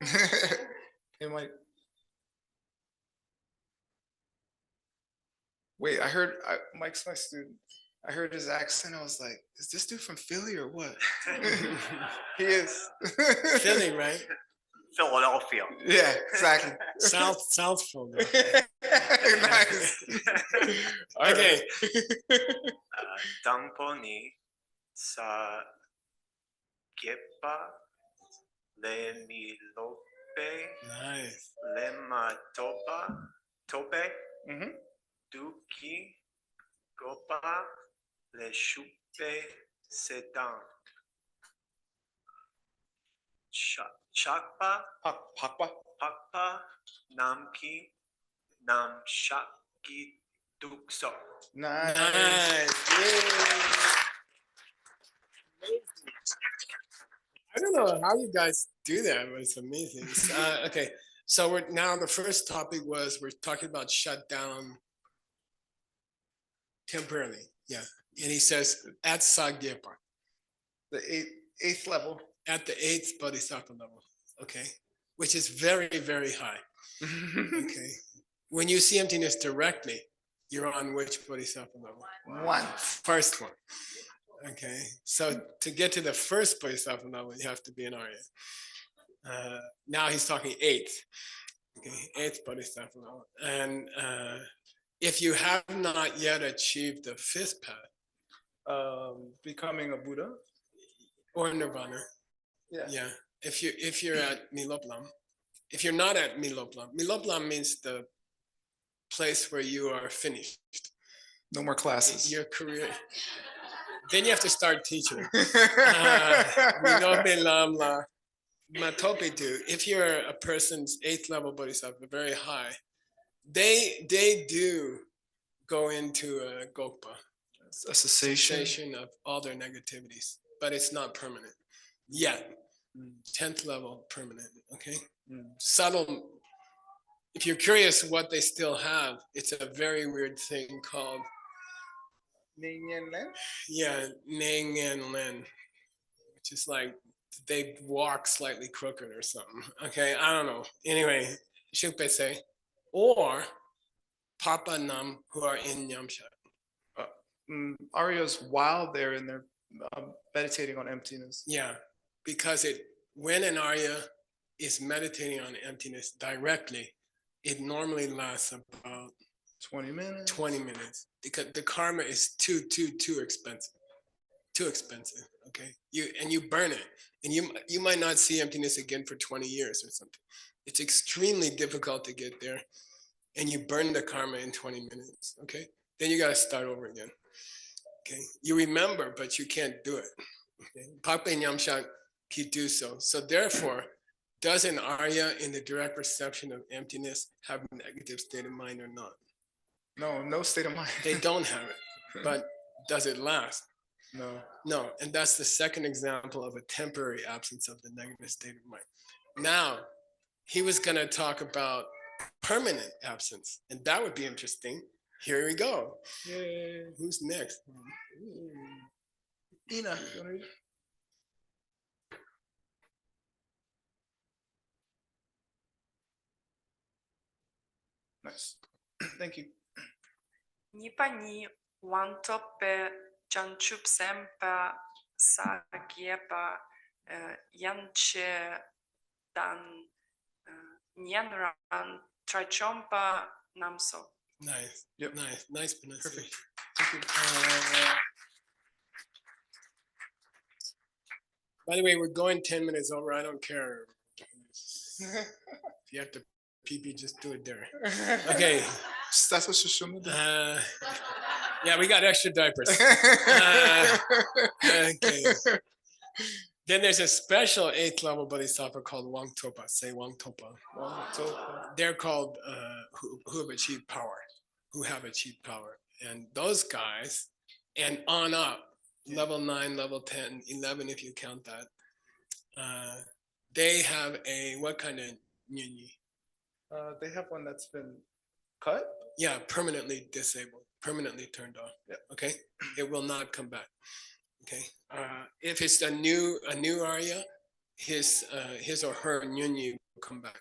Hey, Mike. Wait, I heard Mike's my student. I heard his accent. I was like, is this dude from Philly or what? He is.
Philly, right?
Philadelphia.
Yeah, exactly.
Southfield.
Nice. All
Okay.
Damponi sa gepa le milope
Nice.
le matopa tope
Mhm.
duki gopa le shupe sedan. Shakpa
Pakpa.
pakpa namki nam shaki dukso.
Nice.
Nice. I don't know how you guys do that, but it's amazing. Okay, so we're now the first topic was we're talking about shut down temporarily. Yeah, and he says at Sagyepa,
The eighth level.
at the 8th bodhisattva level. Okay, which is very, very high. Okay, when you see emptiness directly, you're on which bodhisattva level?
One.
First one. Okay, so to get to the first bodhisattva level, you have to be an Arya. Now he's talking 8th. Okay, 8th bodhisattva level. And if you have not yet achieved the 5th path,
Becoming a Buddha.
or nirvana, yeah. If you're at Miloplam, if you're not at Miloplam means the place where you are finished.
No more classes.
Your career. Then you have to start teaching. If you're a person's 8th level bodhisattva, very high, they do go into a gokpa,
A cessation.
cessation of all their negativities, but it's not permanent yet. 10th level permanent. Okay, subtle. If you're curious what they still have, it's a very weird thing called Ning and Len, which is like they walk slightly crooked or something. Okay, I don't know. Anyway, Shupe say, or Papa Nam who are in Yamsha.
Aryas while they're in there meditating on emptiness.
Yeah, because when an Arya is meditating on emptiness directly, it normally lasts about
20 minutes.
20 minutes. Because the karma is too expensive. Too expensive. Okay. You burn it. And you might not see emptiness again for 20 years or something. It's extremely difficult to get there. And you burn the karma in 20 minutes. Okay. Then you gotta start over again. Okay. You remember, but you can't do it. Okay. Pakpe Nyamsha can do so. So therefore, does an Arya in the direct perception of emptiness have a negative state of mind or not?
No state of mind.
They don't have it. But does it last?
No.
No. And that's the second example of a temporary absence of the negative state of mind. Now, he was going to talk about permanent absence, and that would be interesting. Here we go.
Yay.
Who's next?
Ina, you wanna read it? Nice. Thank you.
Nipani wantope janchup sempa sagiepa yanche dan nyanran trichompa namso.
Nice.
Yep.
Nice pronunciation.
Thank you.
By the way, we're going 10 minutes over. I don't care. If you have to pee, just do it there. Okay.
That's what you should do.
Yeah, we got extra diapers. Okay. Then there's a special 8th level bodhisattva called Wangtopa. Say Wangtopa. They're called who have achieved power, And those guys, and on up, level 9, level 10, 11 if you count that, they have a, what kind of nyunyi?
They have one that's been cut.
Yeah, permanently disabled, permanently turned off.
Yeah.
Okay, it will not come back. Okay, if it's a new Arya, his or her nyunyi will come back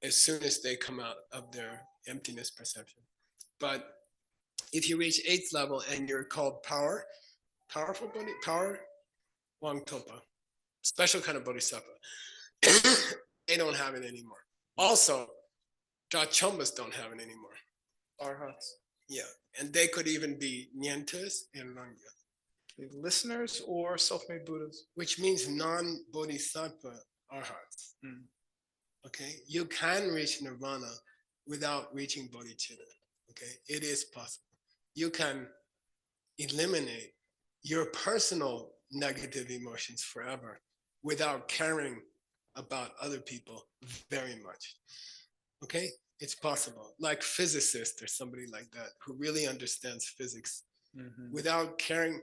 as soon as they come out of their emptiness perception. But if you reach 8th level and you're called powerful body, power, Wangtopa, special kind of bodhisattva, they don't have it anymore. Also, Dachombas don't have it anymore.
Arhats.
Yeah, and they could even be Nyentas and Rangya,
Listeners or self-made Buddhas.
which means non-bodhisattva arhats.
Mm.
Okay, you can reach nirvana without reaching bodhicitta. Okay, it is possible. You can eliminate your personal negative emotions forever without caring about other people very much. Okay, it's possible. Like physicist or somebody like that who really understands physics without caring,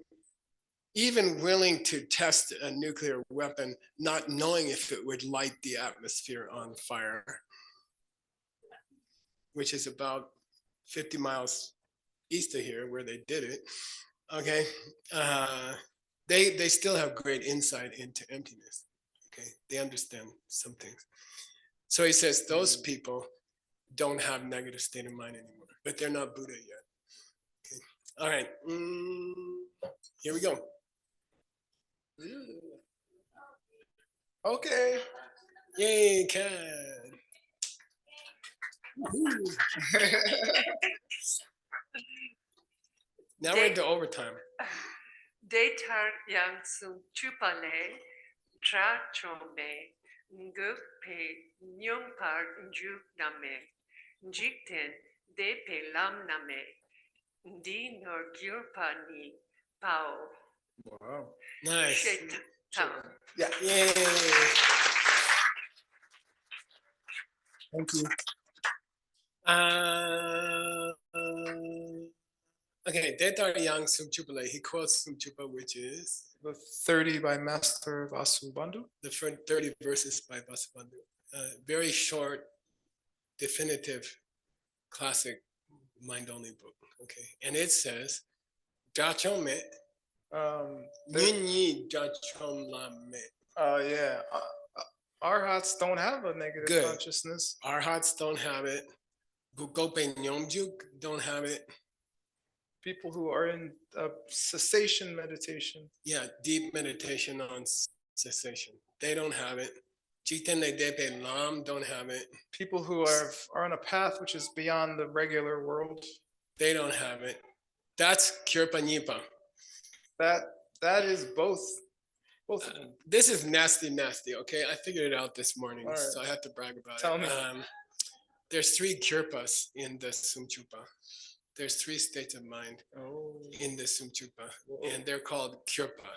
even willing to test a nuclear weapon, not knowing if it would light the atmosphere on fire, which is about 50 miles east of here where they did it. Okay, they still have great insight into emptiness. Okay, they understand some things. So he says those people don't have negative state of mind anymore, but they're not Buddha yet. Okay, all right, here we go.
Okay.
Yay, Cat. Now we're into overtime.
Detar yang sum chupale tra chombe ngupe nyong par njuk name njikten de pe lam name di nor gyurpa ni pao
Wow.
Nice.
shet tam.
Yeah.
Yay.
Thank you.
Okay, Detar Yang Sumchupale, he quotes Sumchupa, which is
The 30 by Master Vasubandhu.
the first 30 verses by Vasubandhu. Very short, definitive, classic, mind-only book. Okay, and it says, Dachome, Nyinyi Dachom Lame.
Yeah. Arhats don't have a negative
Good.
consciousness.
Arhats don't have it. Gugope Nyomjuk don't have it.
People who are in cessation meditation.
Yeah, deep meditation on cessation. They don't have it. Jitene Depe Lam don't have it.
People who are on a path which is beyond the regular world.
They don't have it. That's Kyrpa Nipa.
That is both of them.
This is nasty, okay? I figured it out this morning,
All right.
so I have to brag about
Tell
it.
me.
There's 3 Kyrpas in the Sumchupa. There's 3 states of mind in the Sumchupa, and they're called Kyrpa,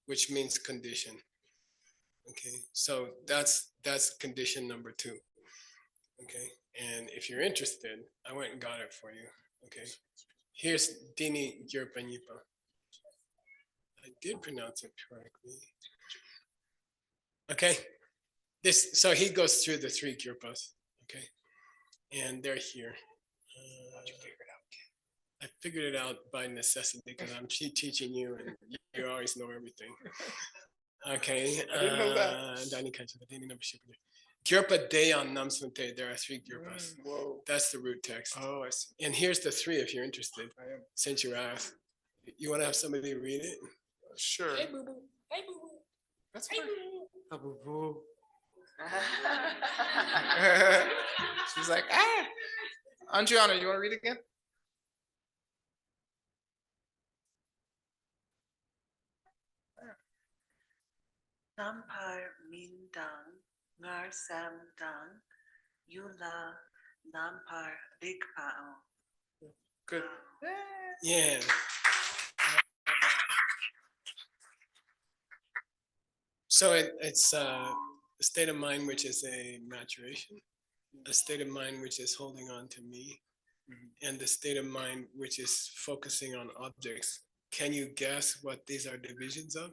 which means condition. Okay, so that's condition number 2. Okay, and if you're interested, I went and got it for you. Okay, here's Dini Kyrpa Nipa. I did pronounce it correctly. Okay, so he goes through the 3 Kyrpas. Okay, and they're here. How'd you figure it out? I figured it out by necessity because I'm teaching you, and you always know everything. Okay.
I didn't know that.
Kyrpa Dayan Namsunte. There are 3 Kyrpas.
Whoa.
That's the root text.
Oh, I see.
And here's the 3 if you're interested.
I am.
Since you asked, you want to have somebody read it?
Sure.
Hey, boo boo. Hey, boo boo.
That's
Hey,
fine.
boo boo.
She's like, ah. Andriana, you want to read again?
Nampar Mindang Ngar Sam Dang Yula Nampar Rigpao.
Good.
Yeah. So it's a state of mind which is a maturation, a state of mind which is holding on to me, and the state of mind which is focusing on objects. Can you guess what these are divisions of?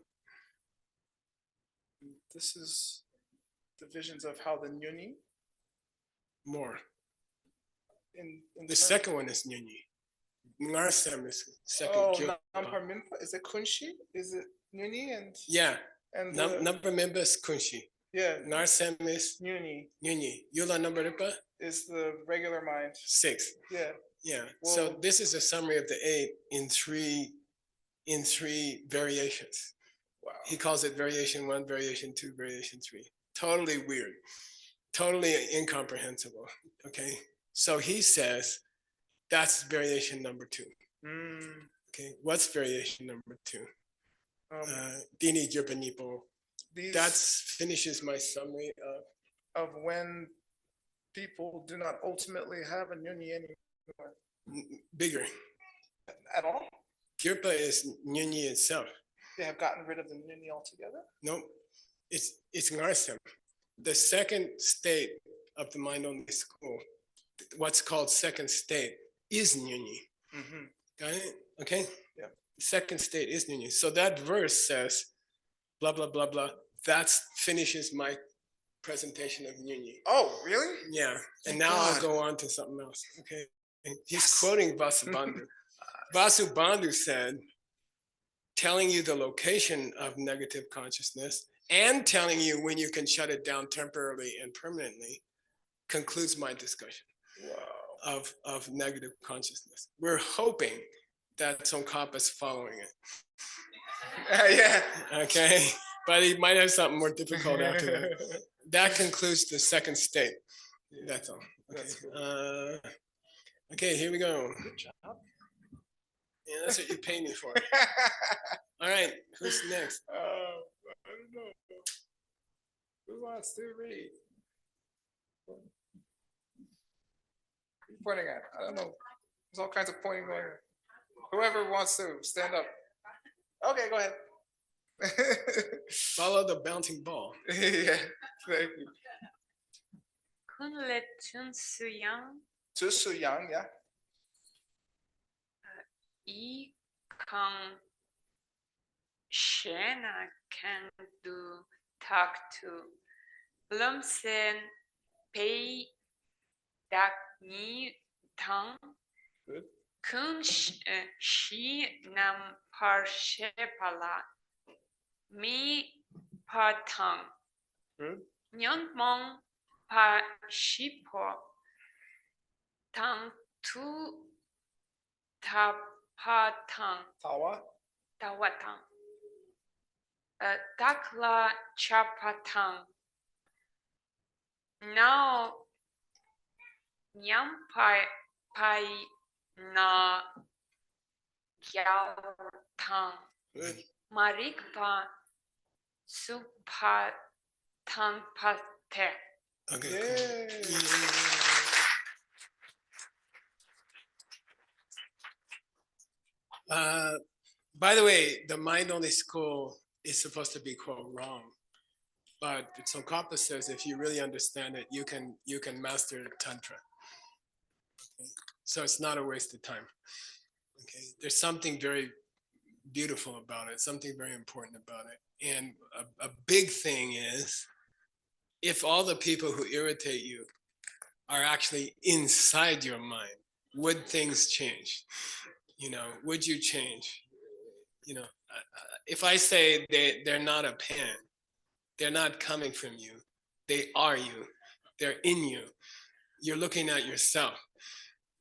This is divisions of how the Nyuni
More.
in
The
terms-
second one is Nyunyi. Ngarsem is second.
Oh,
Kyopa.
Nampar Minpa? Is it Kunshi? Is it Nyuni
Yeah.
and
Number member is Kunshi.
yeah,
Ngarsem is
Nyuni
Nyunyi. Yula number ripa?
is the regular mind.
6.
Yeah.
Yeah. So
Whoa.
this is a summary of the 8 in three variations.
Wow.
He calls it variation 1, variation 2, variation 3. Totally weird. Totally incomprehensible. Okay. So he says that's variation number 2. Okay. What's variation number 2? Dini Gyurpanipo.
These
That finishes my summary
of when people do not ultimately have a Nyuni anymore
bigger.
at all.
Gyurpa is Nyunyi itself.
They have gotten rid of the Nyuni altogether.
No, it's Ngarsem. The second state of the mind only school, what's called second state, is Nyunyi. Got it? Okay?
Yeah.
Second state is Nyunyi. So that verse says, blah, blah, blah, blah. That finishes my presentation of Nyunyi.
Oh, really?
Yeah. And
Thank
now I'll
God.
go on to something else. Okay. And he's quoting Vasubandhu. Vasubandhu said, telling you the location of negative consciousness and telling you when you can shut it down temporarily and permanently concludes my discussion
Wow.
of negative consciousness. We're hoping that Tsongkhapa is following it.
Yeah.
Okay. But he might have something more difficult after that. That concludes the second state. That's all. Okay.
That's good.
Okay, here we go.
Good job.
Yeah, that's what you pay me for. All right, who's next?
I don't know. Who wants to read? Who you pointing at? I don't know. There's all kinds of pointing going on. Whoever wants to stand up. Okay, go ahead.
Follow the bouncing ball.
Yeah, thank you.
Kunle Chun Suyang
Tzu Su Yang, yeah.
I Kang Shena can do talk to Blumsen Pei Dak Ni Tang
Good.
Kun Shi Nam Par Shepala Mi Pa Tang
Good.
Nyon Mong Pa Shipo Tang Tu Ta Pa Tang
Tawa.
Tawatang Dakla Chapatang now nyam pai na gyal tang
Good.
marikpa supa tang pate.
Okay.
Yay.
By the way, the mind only school is supposed to be quote wrong, but Tsongkhapa says if you really understand it, you can master tantra. Okay? So it's not a waste of time. Okay, there's something very beautiful about it, something very important about it, and a big thing is if all the people who irritate you are actually inside your mind, would things change? You know, would you change? You know, if I say they're not a pen, they're not coming from you, they are you, they're in you, you're looking at yourself,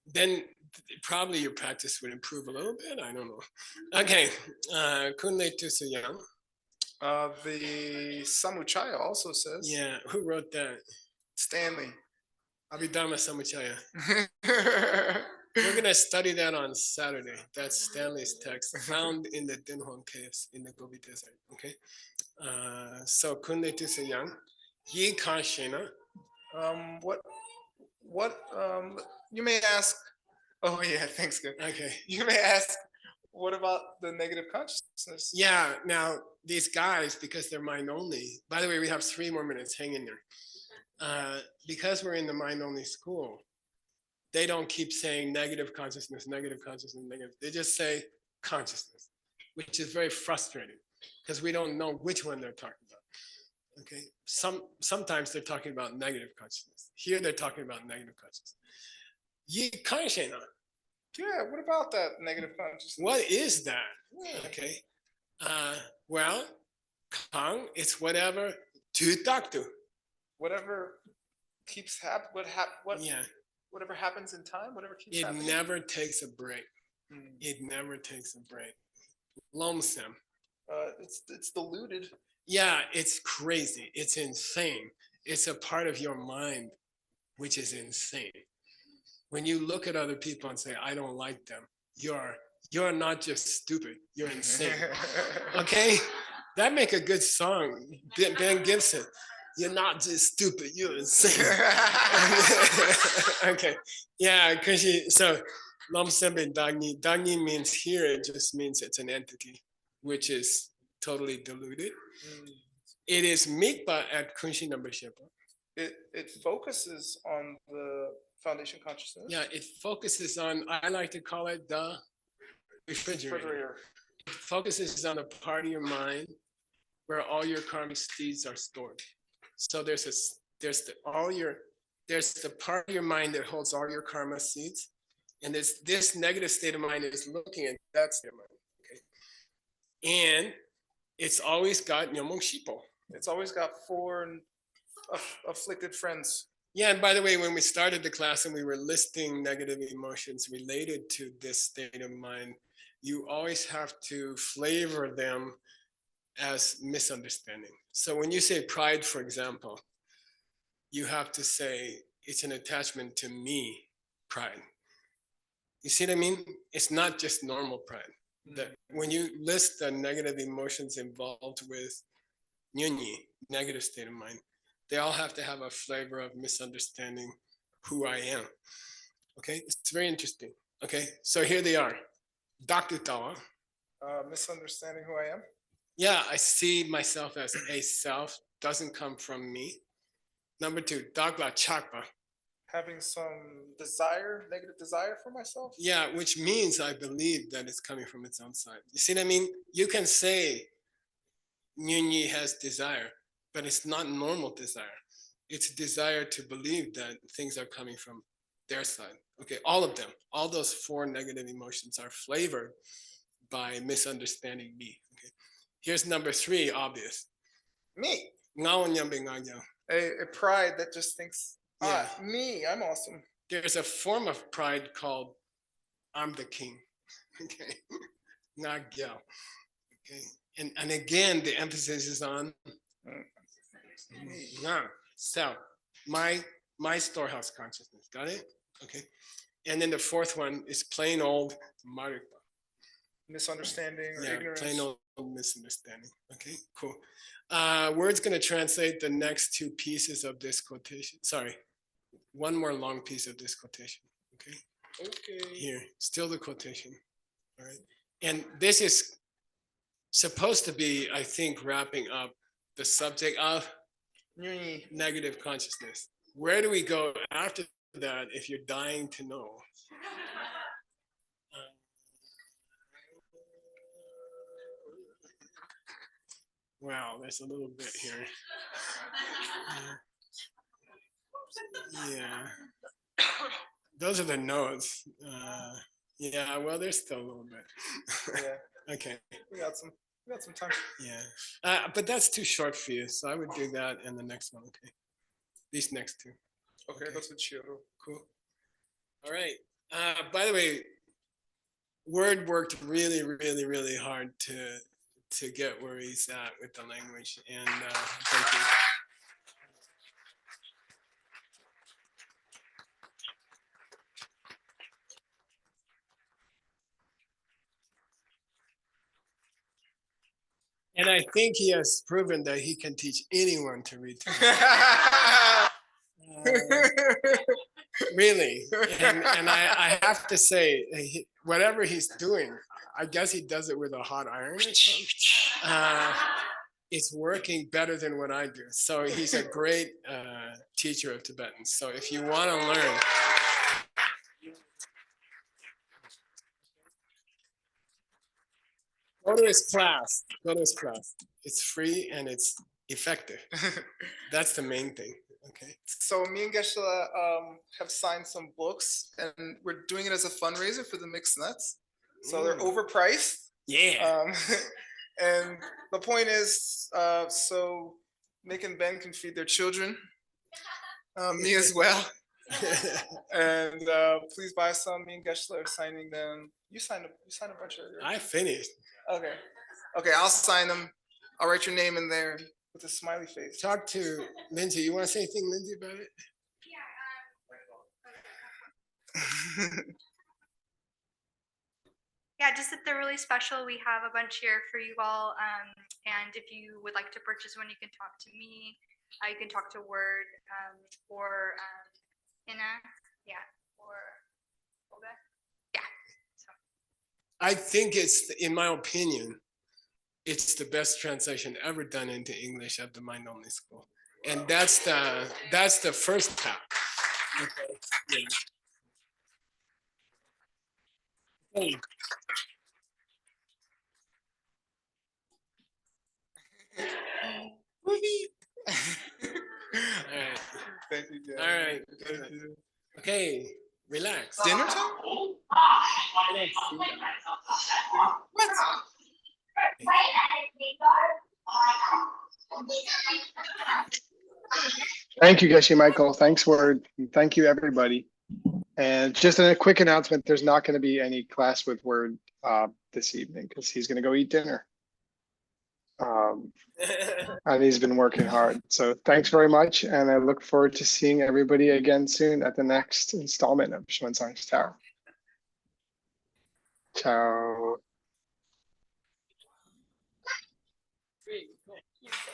then probably your practice would improve a little bit. I don't know. Okay, Kunle Tusuyang.
The Samuchaya also says.
Yeah, who wrote that?
Stanley.
Abhidharma Samuchaya. We're gonna study that on Saturday. That's Stanley's text found in the Dinhuang caves in the Gobi Desert. Okay, so Kunle Tusuyang, Yi Kanshina.
What you may ask, oh yeah, thanks, good.
Okay.
You may ask, what about the negative consciousness?
Yeah, now these guys, because they're mind only, by the way, we have 3 more minutes, hang in there. Because we're in the mind only school, they don't keep saying negative consciousness, negative consciousness, negative. They just say consciousness, which is very frustrating because we don't know which one they're talking about. Okay, sometimes they're talking about negative consciousness. Here they're talking about negative consciousness. Yi kanshena.
Yeah, what about that negative consciousness?
What is that?
Yeah.
Okay. Well, kang, it's whatever to talk to.
Whatever keeps
Yeah,
whatever happens in time, whatever keeps
it
happening.
never takes a break.
Hmm.
It never takes a break. Lomsem.
It's diluted.
Yeah, it's crazy. It's insane. It's a part of your mind, which is insane. When you look at other people and say, I don't like them, you're not just stupid, you're insane. Okay? That make a good song. Ben Gibson. You're not just stupid, you're insane. Okay. Yeah, because so Lomsembe Dagni. Dagni means here, it just means it's an entity, which is totally diluted. It is mikpa at Kunshi number Shepa.
It focuses on the foundation consciousness.
Yeah, it focuses on, I like to call it the refrigerator. It focuses on a part of your mind where all your karmic seeds are stored. So there's the part of your mind that holds all your karma seeds, and this negative state of mind is looking at that state of mind. Okay, and it's always got nyomong shipo.
It's always got 4 afflicted friends.
Yeah, and by the way, when we started the class and we were listing negative emotions related to this state of mind, you always have to flavor them as misunderstanding. So when you say pride, for example, you have to say it's an attachment to me, pride. You see what I mean? It's not just normal pride. That when you list the negative emotions involved with nyunyi, negative state of mind, they all have to have a flavor of misunderstanding who I am. Okay, it's very interesting. Okay, so here they are. Dr. Tawa.
Misunderstanding who I am.
Yeah, I see myself as a self, doesn't come from me. Number 2, Dagla Chakpa.
Having some negative desire for myself.
Yeah, which means I believe that it's coming from its own side. You see what I mean? You can say Nyunyi has desire, but it's not normal desire. It's desire to believe that things are coming from their side. Okay, all of them, all those 4 negative emotions are flavored by misunderstanding me. Okay, here's number 3, obvious.
Me.
A
pride that just thinks,
Yeah.
Me, I'm awesome.
There's a form of pride called I'm the king. Okay, Nagyao. Okay, and again, the emphasis is on self. my storehouse consciousness. Got it? Okay. And then the fourth one is plain old marikpa.
Misunderstanding or
Yeah,
ignorance.
plain old misunderstanding. Okay, cool. Word's gonna translate the next two pieces of this quotation. Sorry, one more long piece of this quotation. Okay.
Okay.
Here, still the quotation. All right. And this is supposed to be, I think, wrapping up the subject of
Nyunyi.
negative consciousness. Where do we go after that if you're dying to know? Wow, there's a little bit here. Yeah. Those are the notes. Yeah, well, there's still a little bit.
Yeah,
Okay.
we got some time.
Yeah. But that's too short for you. So I would do that and the next one. Okay. These next two.
Okay, that's what Chiro.
Cool. All right. By the way, Word worked really, really, really hard to get where he's at with the language. And thank you. And I think he has proven that he can teach anyone to read. Really. And I have to say, whatever he's doing, I guess he does it with a hot iron or something. It's working better than what I do. So he's a great teacher of Tibetan. So if you want to learn, go to his class. Go to his class. It's free and it's effective. That's the main thing. Okay.
So me and Geshe have signed some books, and we're doing it as a fundraiser for the mixed nuts. So they're overpriced.
Yeah.
And the point is, so Nick and Ben can feed their children, me as well. And please buy some. Me and Geshe are signing them. You signed a bunch earlier.
I finished.
Okay, I'll sign them. I'll write your name in there with a smiley face.
Talk to Lindsay. You want to say anything, Lindsay, about it?
Yeah, just that they're really special. We have a bunch here for you all. And if you would like to purchase one, you can talk to me. You can talk to Word or Ina. Yeah, or Olga. Yeah. So.
I think it's, in my opinion, it's the best translation ever done into English at the Mind Only School. And that's the first tap. Okay. Yeah. Hey. All right.
Thank you, Dad.
All right.
Thank you.
Okay, relax.
Dinner time?
Thank you, Geshe Michael. Thanks, Word. And thank you, everybody. And just a quick announcement, there's not going to be any class with Word this evening because he's going to go eat dinner. And he's been working hard. So thanks very much. And I look forward to seeing everybody again soon at the next installment of Xuanzang's Tower. Ciao.